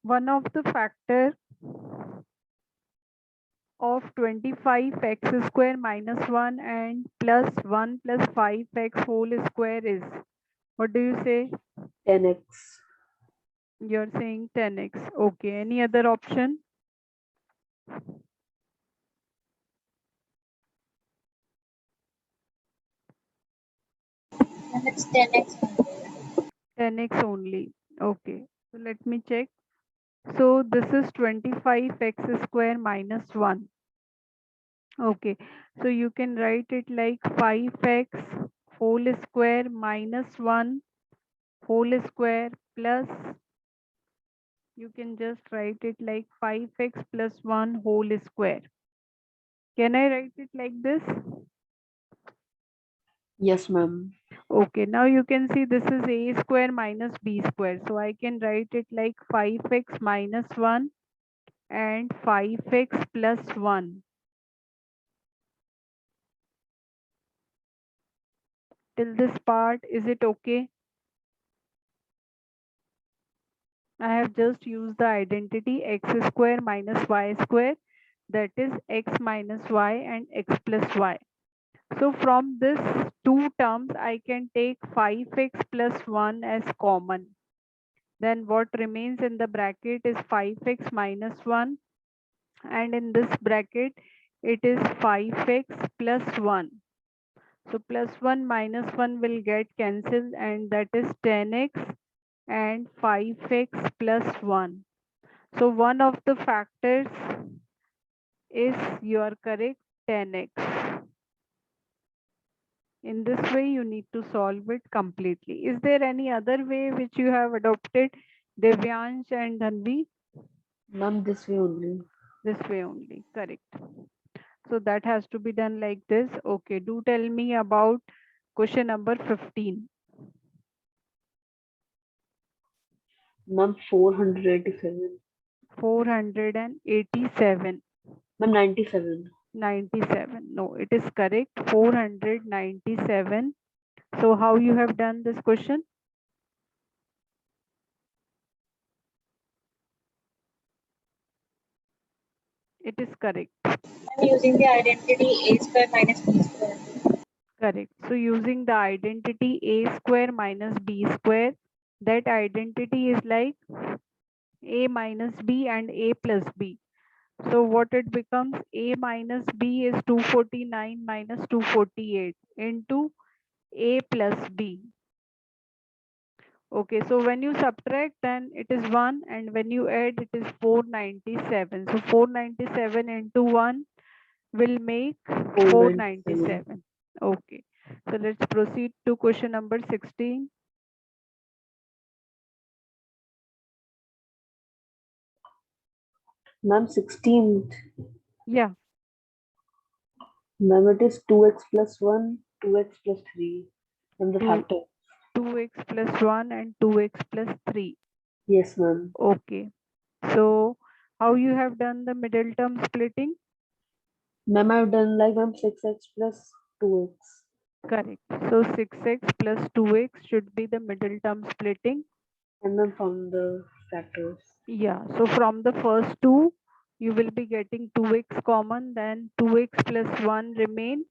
One of the factor of 25x square minus 1 and plus 1 plus 5x whole square is, what do you say? 10x. You're saying 10x. Okay, any other option? And it's 10x. 10x only. Okay, so let me check. So this is 25x square minus 1. Okay, so you can write it like 5x whole square minus 1 whole square plus, you can just write it like 5x plus 1 whole square. Can I write it like this? Yes, ma'am. Okay, now you can see this is a square minus b square. So I can write it like 5x minus 1 and 5x plus 1. Till this part, is it okay? I have just used the identity x square minus y square, that is x minus y and x plus y. So from this two terms, I can take 5x plus 1 as common. Then what remains in the bracket is 5x minus 1, and in this bracket it is 5x plus 1. So plus 1 minus 1 will get cancelled, and that is 10x and 5x plus 1. So one of the factors is, you are correct, 10x. In this way you need to solve it completely. Is there any other way which you have adopted, Devyansh and Dhanvi? Ma'am, this way only. This way only, correct. So that has to be done like this. Okay, do tell me about question number 15. Ma'am, 487. 487. Ma'am, 97. 97. No, it is correct. 497. So how you have done this question? It is correct. I'm using the identity a square minus b square. Correct. So using the identity a square minus b square, that identity is like a minus b and a plus b. So what it becomes, a minus b is 249 minus 248 into a plus b. Okay, so when you subtract, then it is 1, and when you add, it is 497. So 497 into 1 will make 497. 497. Okay, so let's proceed to question number 16. Ma'am, 16th. Yeah, Ma'am, it is 2x plus 1, 2x plus 3. And the 2, factor. 2x plus 1 and 2x plus 3. Yes, ma'am. Okay, so how you have done the middle term splitting? Ma'am, I've done like ma'am 6x plus 2x. Correct. So 6x plus 2x should be the middle term splitting. And then from the factors. Yeah, so from the first two, you will be getting 2x common, then 2x plus 1 remain,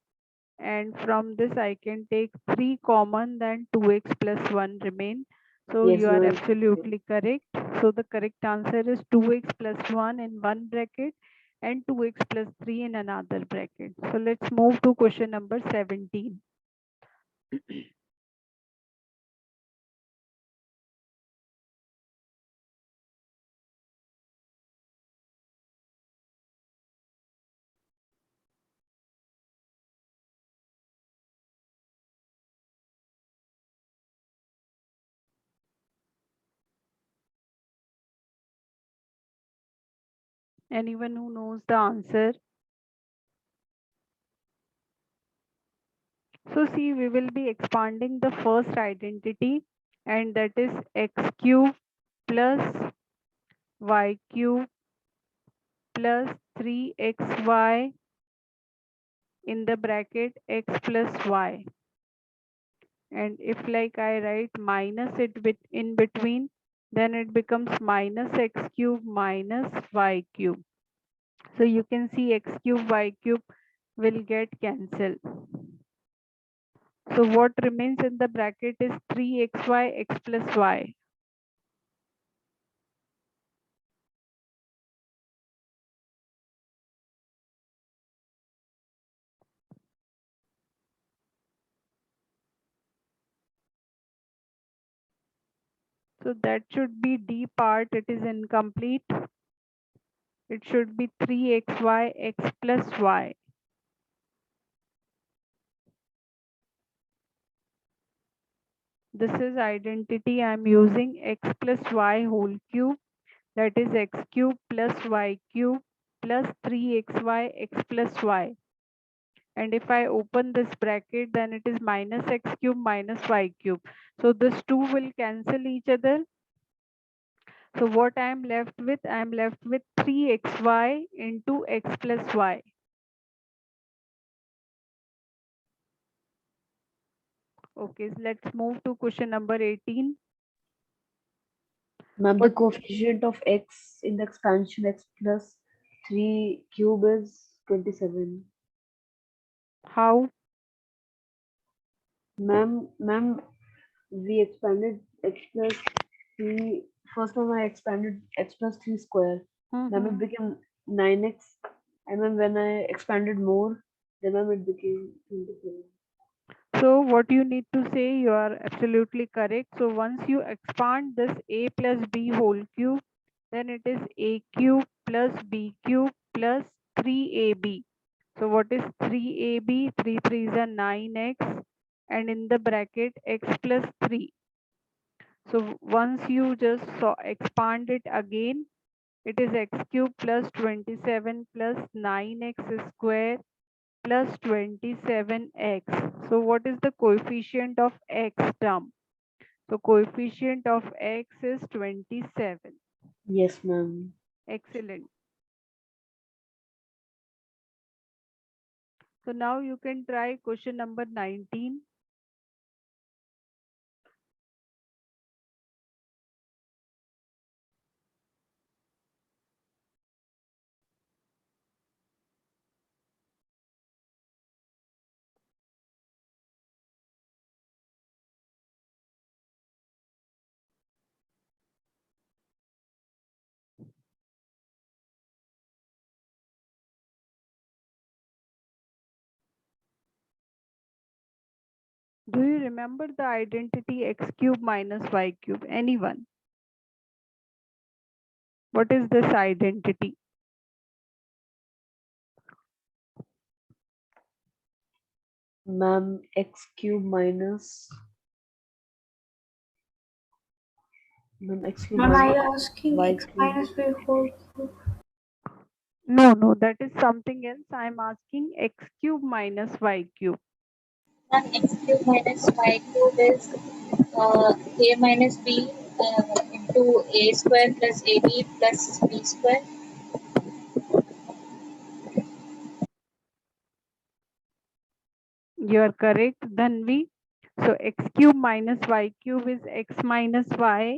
and from this I can take 3 common, then 2x plus 1 remain. So Yes, you are ma'am. absolutely correct. So the correct answer is 2x plus 1 in one bracket and 2x plus 3 in another bracket. So let's move to question number 17. Anyone who knows the answer? So see, we will be expanding the first identity, and that is x cube plus y cube plus 3xy in the bracket x plus y. And if like I write minus it in between, then it becomes minus x cube minus y cube. So you can see x cube y cube will get cancelled. So what remains in the bracket is 3xy x plus y. So that should be D part, it is incomplete. It should be 3xy x plus y. This is identity I am using, x plus y whole cube, that is x cube plus y cube plus 3xy x plus y. And if I open this bracket, then it is minus x cube minus y cube. So this 2 will cancel each other. So what I am left with? I am left with 3xy into x plus y. Okay, so let's move to question number 18. Ma'am, the What? coefficient of x in the expansion x plus 3 cube is 27. How? Ma'am, we expanded x plus 3. First time I expanded x plus 3 square. Then it became 9x. And then when I expanded more, then it became 27. So what you need to say, you are absolutely correct. So once you expand this a plus b whole cube, then it is a cube plus b cube plus 3ab. So what is 3ab? 3 3s are 9x, and in the bracket x plus 3. So once you just expand it again, it is x cube plus 27 plus 9x square plus 27x. So what is the coefficient of x term? So coefficient of x is 27. Yes, ma'am. Excellent. So now you can try question number 19. Do you remember the identity x cube minus y cube? Anyone? What is this identity? Ma'am, x cube minus. Ma'am, x cube Ma'am, are minus you asking y x cube. minus y whole cube? No, that is something else. I am asking x cube minus y cube. And x cube minus y cube is a minus b into a square plus ab plus b square. You are correct, Dhanvi. So x cube minus y cube is x minus y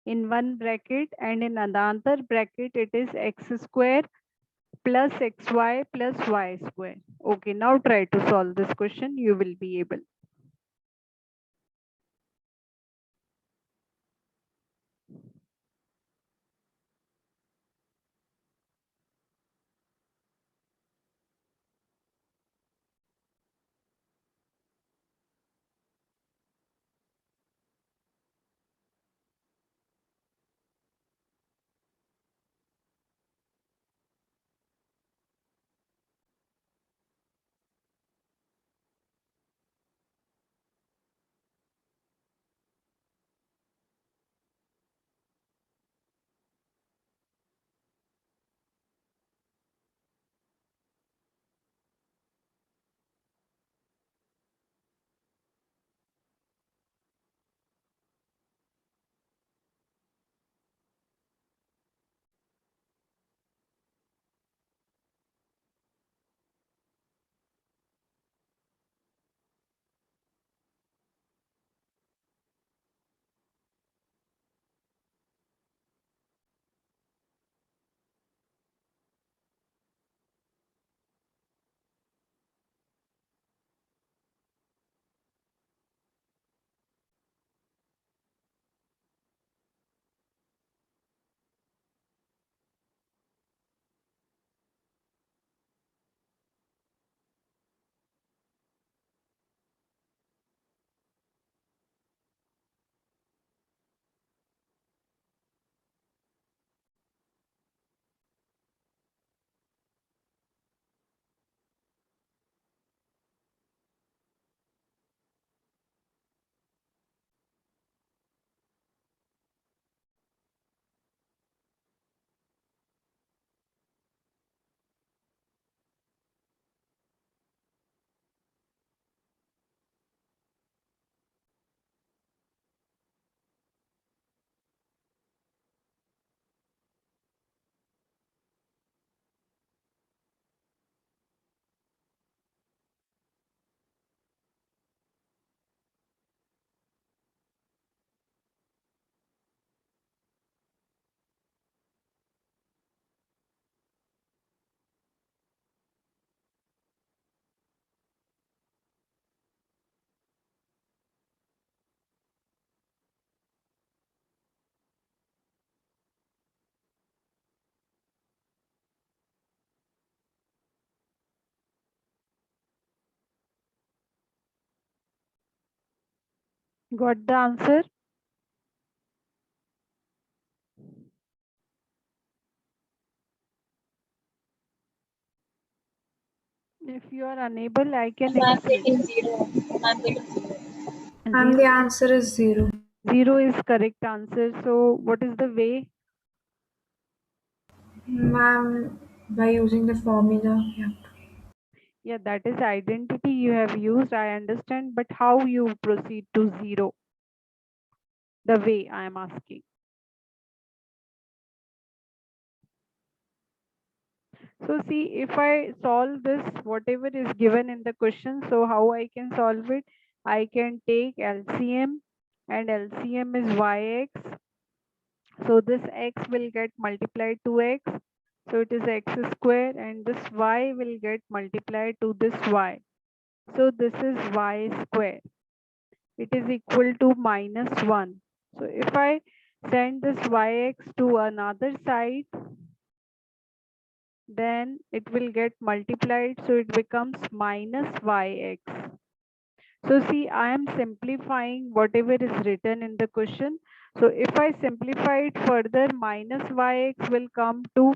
in one bracket, and in another bracket it is x square plus xy plus y square. Okay, now try to solve this question. You will be able. Got the answer? If you are unable, I can I'm explain. getting 0. I'm getting 0. And the Zero, answer is 0. zero is correct answer. So what is the way? Ma'am, by using the formula, yeah. Yeah, that is identity you have used, I understand, but how you proceed to zero? The way I am asking. So see, if I solve this, whatever is given in the question, so how I can solve it? I can take LCM, and LCM is yx. So this x will get multiplied to x. So it is x square, and this y will get multiplied to this y. So this is y square. It is equal to -1. So if I send this yx to another side, then it will get multiplied, so it becomes minus yx. So see, I am simplifying whatever is written in the question. So if I simplify it further, minus yx will come to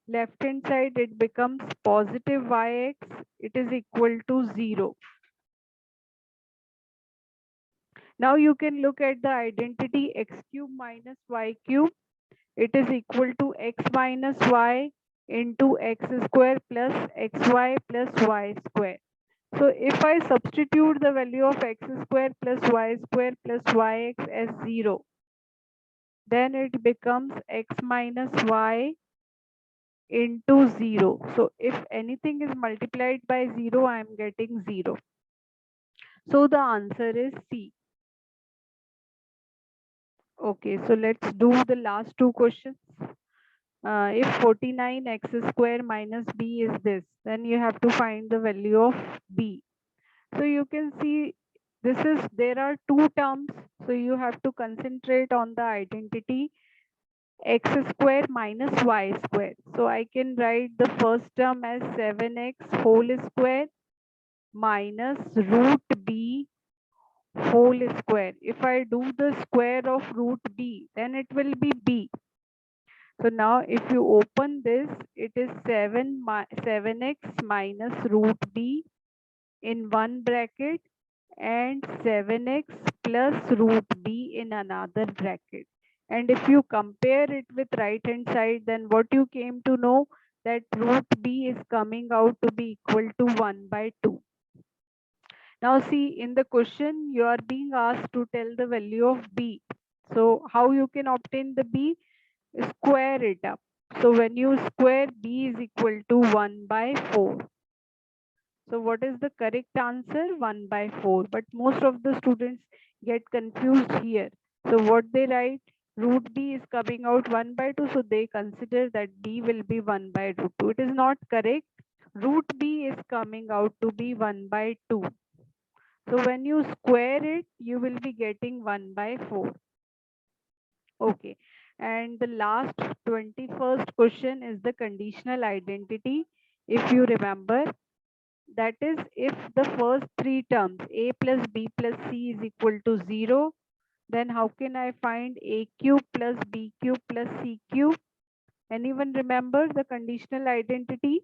left hand side, it becomes positive yx. It is equal to 0. Now you can look at the identity x cube minus y cube. It is equal to x minus y into x square plus xy plus y square. So if I substitute the value of x square plus y square plus yx as 0, then it becomes x minus y into 0. So if anything is multiplied by 0, I am getting 0. So the answer is C. Okay, so let's do the last two questions. If 49x square minus b is this, then you have to find the value of b. So you can see there are two terms, so you have to concentrate on the identity x square minus y square. So I can write the first term as 7x whole square minus root b whole square. If I do the square of root b, then it will be b. So now if you open this, it is 7x minus root b in one bracket and 7x plus root b in another bracket. And if you compare it with right hand side, then what you came to know, that root b is coming out to be equal to 1 by 2. Now see, in the question you are being asked to tell the value of b. So how you can obtain the b? Square it up. So when you square, b is equal to 1 by 4. So what is the correct answer? 1 by 4. But most of the students get confused here. So what they write? Root b is coming out 1 by 2. So they consider that b will be 1 by root 2. It is not correct. Root b is coming out to be 1 by 2. So when you square it, you will be getting 1 by 4. Okay. And the last 21st question is the conditional identity. If you remember, that is, if the first three terms a plus b plus c is equal to 0, then how can I find a cube plus b cube plus c cube? Anyone remember the conditional identity?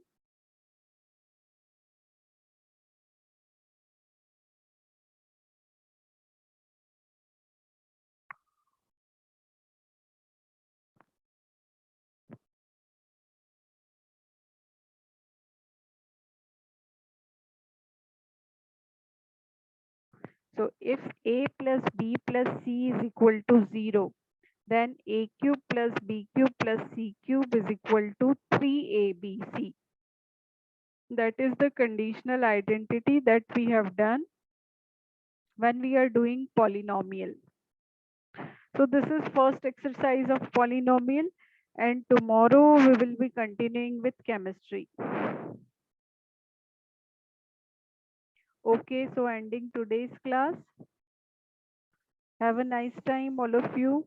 So if a plus b plus c is equal to 0, then a cube plus b cube plus c cube is equal to 3abc. That is the conditional identity that we have done when we are doing polynomial. So this is first exercise of polynomial, and tomorrow we will be continuing with chemistry. Okay, so ending today's class. Have a nice time, all of you.